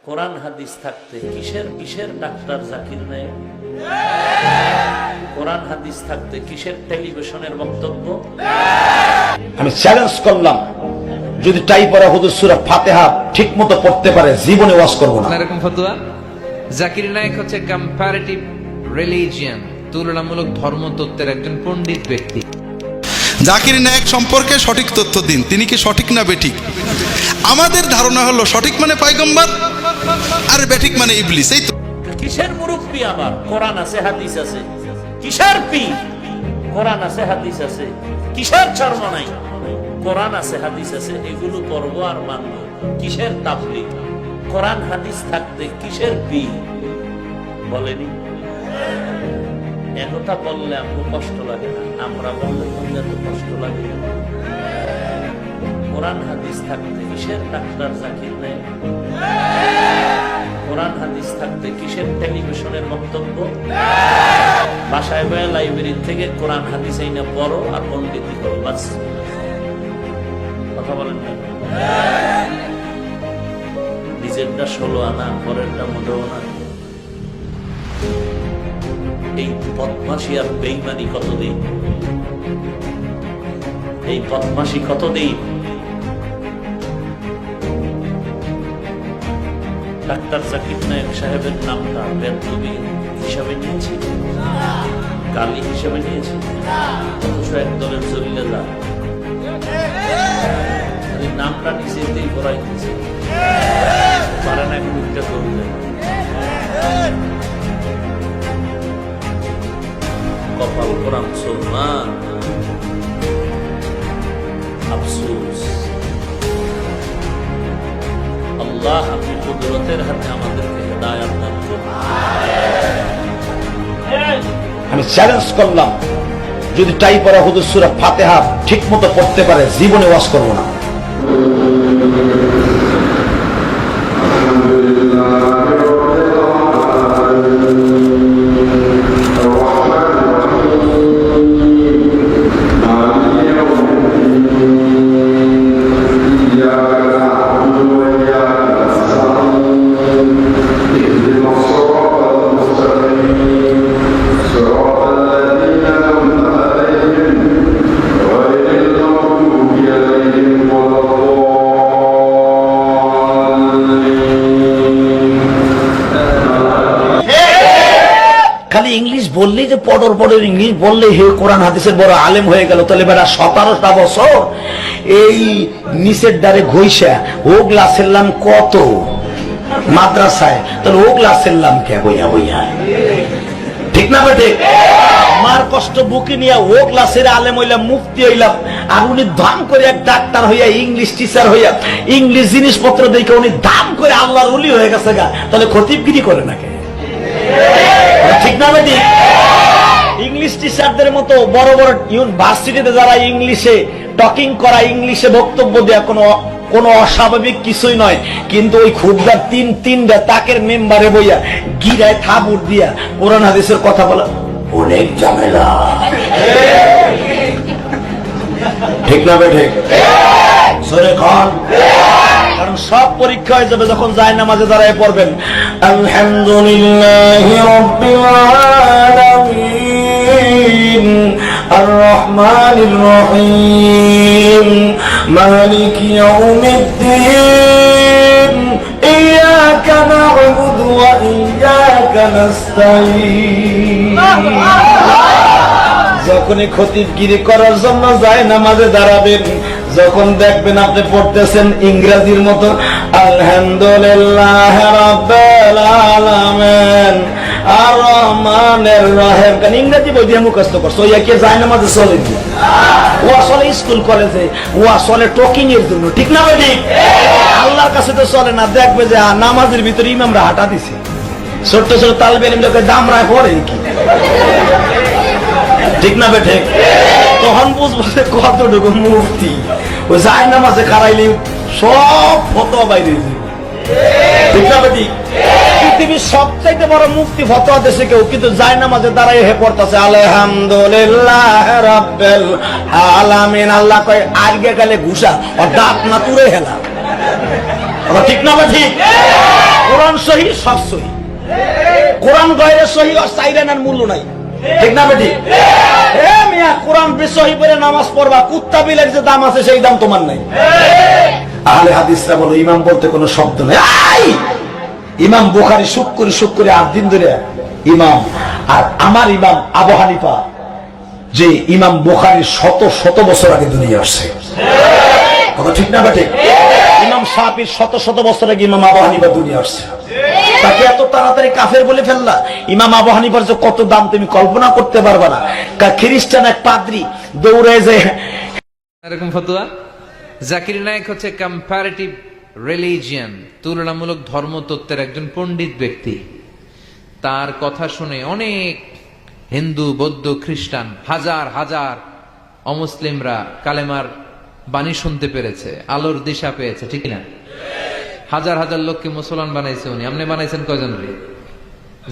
কোরআন হাদিস থাকতে কিসের কিসের ডাক্তার জাকির নায়েক, কোরআন হাদিস থাকতে কিসের টেলিভিশনের বক্তব্য। আমি চ্যালেঞ্জ করলাম, যদি টাই পড়া হুজুর সূরা ফাতিহা ঠিক মতো পড়তে পারে জীবনে ওয়াজ করব না। এরকম ফতোয়া। জাকির নায়েক হচ্ছে কম্পারেটিভ রিলিজিয়ান, তুলনামূলক ধর্মতত্ত্বের একজন পণ্ডিত ব্যক্তি। জাকির নায়েক সম্পর্কে সঠিক তথ্য দিন, তিনি কি সঠিক না বেঠিক? আমাদের ধারণা হলো সঠিক মানে পয়গম্বর আর বেঠিক মানে ইবলিস। এই তো কিসের মুরব্বী আবার কোরআন আছে হাদিস আছে, কিসের পীর কোরআন আছে হাদিস আছে, কিসের চর্ম নাই কোরআন আছে হাদিস আছে, এগুলো পড়ব আর মানব। কিসের তাবলীগ, কোরআন হাদিস থাকতে কিসের পীর বলেনি? একথা বললে আপনার কষ্ট লাগে না, আমরা বললে তো কষ্ট লাগে। কোরআন হাদিস থাকতে কিসের ডাক্তার জাকির নায়েক, কোরআন হাদিস থাকতে কিসের টেলিভিশনের বক্তব্য। বাসায় বয়ে লাইব্রেরি থেকে কোরআন হাদিস এই না পড়ো আর পণ্ডিতি করো, বাস। কথা বলেন না, নিজেরটা 16 আনা, পরেরটা মোটেও না। এই বদমাশি আর বেঈমানি কতদিন, এই বদমাশি কতদিন। ডাক্তার জাকির নায়েক সাহেবের নামটা বেদবি হিসাবে নিয়েছি, গালি হিসাবে নিয়েছি, অথচ এক দলের জলিলে যা নামটা নিচেতেই করাই দিয়েছে, পারে না একটা করবে। কপাল করা মুসলমান, আফসোস। আল্লাহ আপনি কুদরতের হাতে আমাদেরকে হেদায়েত দান করুন। আমি চ্যালেঞ্জ করলাম, যদি টাই পড়া হুজুর সূরা ফাতিহা ঠিক মতো পড়তে পারে জীবনে ওয়াজ করব না। খালি ইংলিশ বললেই যে পড়র পড়ের ইংলিশ বললেই হে কোরআন হাদিসের বড় আলেম হয়ে গেল। তাহলে বেটা 17টা বছর এই নিচের দ্বারে ঘইসা ও গ্লাসেরলাম কত মাদ্রাসায়, তাহলে ও গ্লাসেরলাম কে বইয়া বইয়া, ঠিক না বেটে? আমার কষ্ট বুকে নিয়ে ও ক্লাসের আলেম হইলাম, মুফতি হইলাম, আর উনি দাম করে এক ডাক্তার হইয়া, ইংলিশ টিচার হইয়া, ইংলিশ জিনিসপত্র দেখে উনি দাম করে আল্লাহর ওলি হয়ে গেছে গা। তাহলে খতিবগিরি করে নাকি, ঠিক না বেটি? ইংলিশ টিচারদের মতো বড় বড় ইউনিভার্সিটিতে যারা ইংলিশে টকিং করা, ইংলিশে বক্তব্য দেয়া কোনো অস্বাভাবিক কিছুই নয়। কিন্তু ওই খুবদার তিনটা তাকের মেম্বারে বইয়া গিরায় থাবুর দিয়া কোরআন হাদিসের কথা বলা অনেক ঝামেলা, ঠিক না বেঠে? সরে খান, কারণ সব পরীক্ষা হয়ে যাবে যখন জায়নামাজে দাঁড়ায় পড়বেন আলহামদুলিল্লাহি রাব্বিল আলামিন আর রহমানির রহিম মালিকি ইয়াউমিদ্দিন ইয়াকা না'বুদু ওয়া ইয়াকা নাস্তাঈন। যখনই খতিবগিরি করার জন্য জায়নামাজে দাঁড়াবেন, যখন দেখবেন আপনি পড়তেছেন ইংরেজির মতো আলহামদুলিল্লাহ রাব্বিল আলামিন আর রহমানির রহিম, কারণ ইংরেজি বই দিয়ে মুখস্থ করছো, ওই একে জায়নামাজে চলে দিয়ে ও আসলে স্কুল কলেজে ও আসলে টকিং এর জন্য, ঠিক না ভাই? আল্লাহর কাছে তো চলে না। দেখবে যে নামাজের ভিতরে ইমামরা হাঁটা দিছে, ছোট্ট ছোট তালবে ইলমকে দামরায় পড়ে কি, ঠিক না বেঠে? তখন বুঝবো যে কতটুকু মুফতি ওই জায়নামাজে খারাইলে সব ফতোয়া বাইরে, ঠিক না বেটি? পৃথিবীর সবচাইতে বড় মুফতি ফতোয়া দেশে কেউ, কিন্তু জায়নামাজে দাঁড়াই হে পড়তেছে আলহামদুলিল্লাহ রাব্বিল আলামিন। আল্লাহ কয় আগে গেলে ঘুষা আর দাঁত না তুলে হেলা, ঠিক না বেটি? কোরআন সহি, সব সহি। কোরআন গয়রে সহি আর সাইরেনার মূল্য নাই, ঠিক না বেটি? এ মিয়া, কোরআন বেসহি পড়ে নামাজ পড়বা, কুত্তা বিলের যে দাম আছে সেই দাম তোমার নাই। আহলে হাদিসরা বলো ইমাম বলতে কোনো শব্দ নেই। ইমাম বুখারী সুখ করে 8 দিন ধরে ইমাম, আর আমার ইমাম আবু হানিফা, যে ইমাম বুখারী শত বছর আগে দুনিয়া আসছে, কথা ঠিক না বেটি? ইমাম শাফিঈ শত বছর আগে ইমাম আবু হানিফা দুনিয়া আসছে। তাকে এত তাড়াতাড়ি কাফের বলে ফেললা? ইমাম আবু হানিফার যে কত দাম তুমি কল্পনা করতে পারবে না। খ্রিস্টান এক পাদ্রী দৌড়ে যায় এরকম ফতোয়া। জাকির নায়েক হচ্ছে কম্পারেটিভ রিলিজিয়ান, তুলনামূলক ধর্মতত্ত্বের একজন পণ্ডিত ব্যক্তি। তার কথা শুনে অনেক হিন্দু, বৌদ্ধ, খ্রিস্টান, হাজার অমুসলিমরা কালেমার বাণী শুনতে পেরেছে, আলোর দিশা পেয়েছে, ঠিক না? হাজার লোককে মুসলমান বানাইছে উনি। আপনি বানাইছেন কয়জন রে?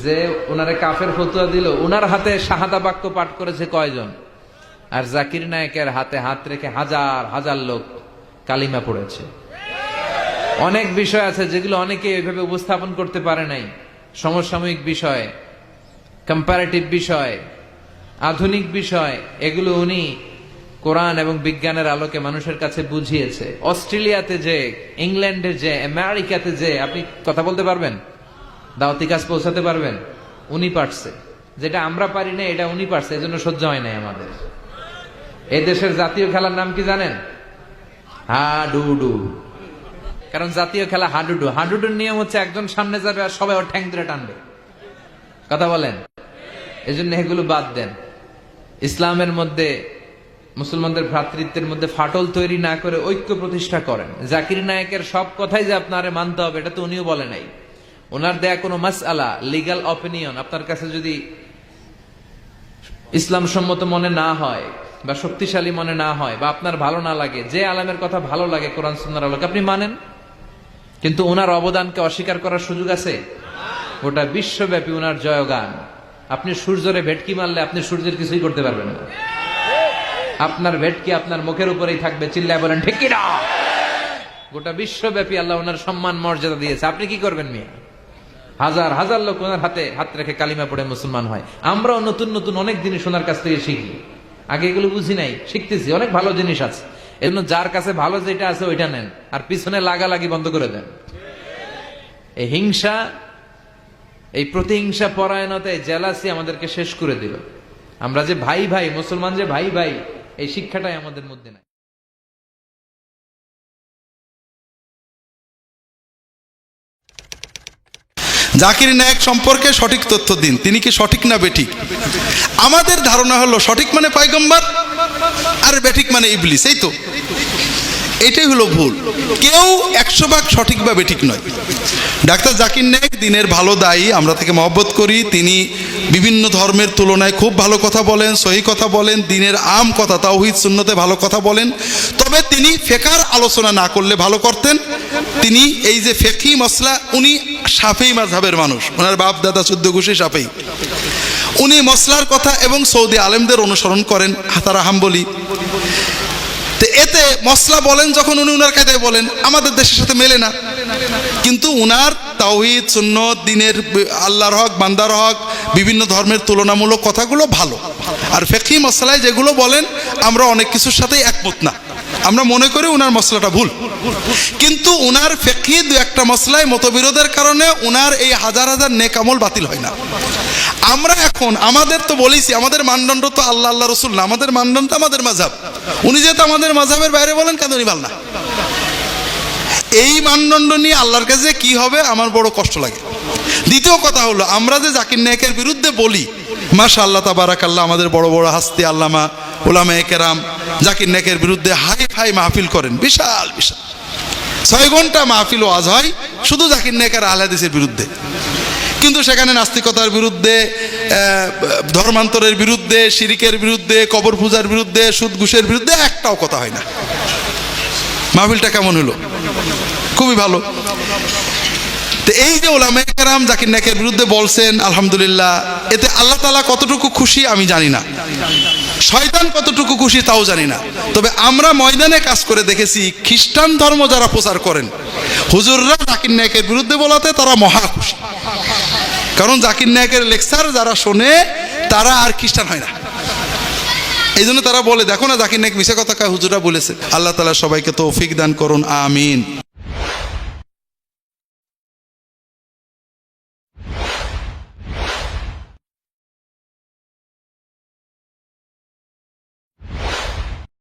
যে ওনারে কাফের ফতোয়া দিল, উনার হাতে শাহাদা বাক্য পাঠ করেছে কয়জন? আর জাকির নায়েকের হাতে হাত রেখে হাজার লোক কালিমা পড়েছে। অনেক বিষয় আছে যেগুলো অনেকে এইভাবে উপস্থাপন করতে পারে নাই। সমসাময়িক বিষয়, কম্পারেটিভ বিষয়, আধুনিক বিষয়, এগুলো উনি কোরআন এবং বিজ্ঞানের আলোকে মানুষের কাছে বুঝিয়েছে। অস্ট্রেলিয়াতে যে, ইংল্যান্ডে যে, আমেরিকাতে যে আপনি কথা বলতে পারবেন, দাওয়াতি কাজ পৌঁছাতে পারবেন, উনি পারছে। যেটা আমরা পারি না এটা উনি পারছে, এজন্য সহ্য হয় নাই আমাদের। এই দেশের জাতীয় খেলার নাম কি জানেন? হাডুডু। কারণ জাতীয় খেলা হাডুডু। হাডুডুর নিয়ম হচ্ছে একজন সামনে যাবে আর সবাই ওর ঠ্যাং ধরে টানবে, কথা বলেন। এজন্য এগুলো বাদ দেন। ইসলামের মধ্যে, মুসলমানদের ভ্রাতৃত্বের মধ্যে ফাটল তৈরি না করে ঐক্য প্রতিষ্ঠা করেন। জাকির নায়েকের সব কথাই যে আপনারে মানতে হবে এটা তো উনিও বলে নাই। ওনার দেয়া কোনো মাসআলা, লিগ্যাল অপিনিয়ন আপনার কাছে যদি ইসলাম সম্মত মনে না হয় বা শক্তিশালী মনে না হয় বা আপনার ভালো না লাগে, যে আলেমের কথা ভালো লাগে কোরআন সুন্নাহর আলোকে আপনি মানেন, কিন্তু ওনার অবদানকে অস্বীকার করার সুযোগ আছে? গোটা বিশ্বব্যাপী ওনার জয়গান। আপনি সূর্যরে ভেটকি মারলে আপনি সূর্যের কিছুই করতে পারবেন না। আপনার ভেটকি আপনার মুখের উপরেই থাকবে, চিল্লায় বলেন ঠিক কি না? গোটা বিশ্বব্যাপী আল্লাহ ওনার সম্মান মর্যাদা দিয়েছে, আপনি কি করবেন মিয়া? হাজার লোক ওনার হাতে হাত রেখে কালিমা পড়ে মুসলমান হয়। আমরাও নতুন অনেক জিনিস ওনার কাছ থেকে শিখি। আগে এগুলো বুঝি নাই, শিখতেছি। অনেক ভালো জিনিস আছে, এজন্য যার কাছে ভালো যেটা আছে ওইটা নেন, আর পিছনে লাগালাগি বন্ধ করে দেন। এই হিংসা, এই প্রতিহিংসা পরায়ণতা, এই জেলাসি আমাদেরকে শেষ করে দিল। আমরা যে ভাই মুসলমান, যে ভাই এই শিক্ষাটাই আমাদের মধ্যে নাই। জাকির নায়েক সম্পর্কে সঠিক তথ্য দিন, তিনি কি সঠিক না বেঠিক? আমাদের ধারণা হলো সঠিক মানে পয়গম্বর আর বেঠিক মানে ইবলিস, এই তো। এটাই হলো ভুল। কেউ 100% সঠিক বা বেঠিক নয়। ডাক্তার জাকির নায়েক দিনের ভালো দায়ী, আমরা তাকে মহব্বত করি। তিনি বিভিন্ন ধর্মের তুলনায় খুব ভালো কথা বলেন, সহি কথা বলেন, দিনের আম কথা, তাওহীদ সুন্নতে ভালো কথা বলেন। তবে তিনি ফিকহের আলোচনা না করলে ভালো করতেন। তিনি এই যে ফিকহি মাসলা, উনি শাফিঈ মাযহাবের মানুষ, ওনার বাপ দাদা 14 গোষ্ঠী শাফিঈ। উনি মসলার কথা এবং সৌদি আলেমদের অনুসরণ করেন, তারা হাম্বলি। তো এতে মসলা বলেন যখন উনি উনার কায়দায় বলেন, আমাদের দেশের সাথে মেলে না। কিন্তু উনার তাওহীদ সুন্নত, দিনের আল্লাহর হক, বান্দার হক, বিভিন্ন ধর্মের তুলনামূলক কথাগুলো ভালো। আর ফিকহি মসলায় যেগুলো বলেন আমরা অনেক কিছুর সাথেই একমত না, আমরা মনে করি উনার মসলাটা ভুল। কিন্তু উনার ফিকহি দু একটা মসলায় মতবিরোধের কারণে উনার এই হাজার নেক আমল বাতিল হয় না। আমরা এখন আমাদের তো বলেছি, আমাদের মানদণ্ড তো আল্লাহ রসুল না, আমাদের মানদণ্ড আমাদের মাযহাব। উনি যেহেতু আমাদের মাযহাবের বাইরে বলেন, কেন উনি ভালো না? এই মানদণ্ড নিয়ে আল্লাহর কাছে কি হবে আমার বড় কষ্ট লাগে। দ্বিতীয় কথা হলো, আমরা যে জাকির নায়েকের বিরুদ্ধে বলি, মাশাআল্লাহ তাবারাকাল্লাহ, আমাদের বড় হাস্তি আল্লামা উলামায়ে কেরাম জাকির নায়েকের বিরুদ্ধে হাই মাহফিল করেন, বিশাল 6 ঘন্টা মাহফিল ওয়াজ হয় শুধু জাকির নায়েকের আহলে হাদিসের বিরুদ্ধে। কিন্তু সেখানে নাস্তিকতার বিরুদ্ধে, ধর্মান্তরের বিরুদ্ধে, শিরিকের বিরুদ্ধে, কবর পূজার বিরুদ্ধে, সুদ ঘুষের বিরুদ্ধে একটাও কথা হয় না। মাহফিলটা কেমন হলো? খুবই ভালো। তো এই যে উলামায়ে কেরাম জাকির নায়েকের বিরুদ্ধে বলছেন, আলহামদুলিল্লাহ, এতে আল্লাহ তাআলা কতটুকু খুশি আমি জানি না। শয়তান কতটুকু খুশি তাও জানি না, তবে আমরা ময়দানে কাজ করে দেখেছি খ্রিস্টান ধর্ম যারা প্রচার করেন হুজুররা জাকির নায়েকের বিরুদ্ধে বলাতে তারা মহা খুশি, কারণ জাকির নায়েকের লেকচার যারা শোনে তারা আর খ্রিস্টান হয় না। এই জন্য তারা বলে দেখো না জাকির নায়েক মিশা কথা হুজুররা বলেছে। আল্লাহ তাআলা সবাইকে তৌফিক দান করুন, আমিন।